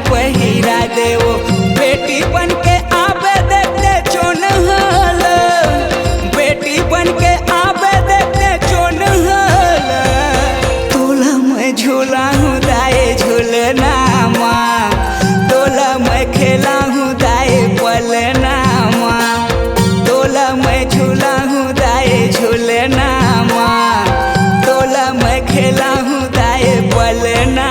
पहिरा देवो बेटी बन के आवे देखते चोनहल बेटी बन के आवे देखते चोनहल तोला मैं झूला हूँ दाए झूलना माँ तोला मैं खेला हूँ दाए पलना माँ तोला मैं झूला हूँ दाए झूलना माँ तोला मैं खेला हूँ दाए पलना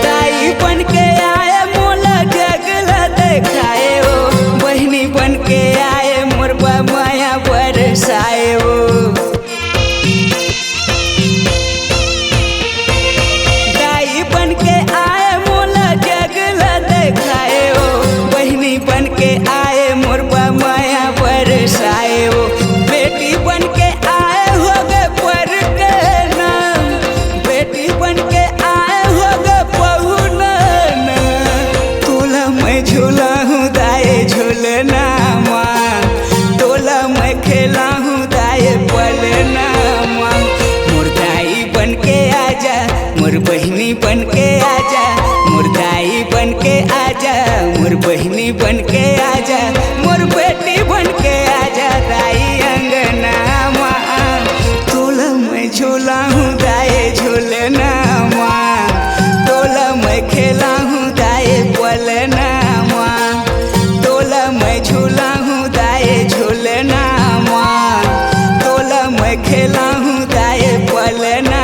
दाई बन के आए मोला जगला देखाए हो बहनी बन के आए मोरबा माया बरसाए हो बेटी बन के आए हो गए पर के नाम बेटी बन के आए हो गए पहुना तोला मैं झूला हूँ दाए झूलना माँ तोला मैं खेला हूँ दाए पलना माँ मोर दाई बन के आजा मोर बहनी बन के आजा मोर दाई बन के आजा मोर बहनी बन के आजा मोर बेटी बन के आजा दाई अंगना माँ तोला मैं झूला हूँ दाए झूलना माँ तोला मैं खेला हूँ दाए पलना माँ तोला मैं झूला हूँ दाए झूलना माँ तोला मैं खेला हूँ दाए पलना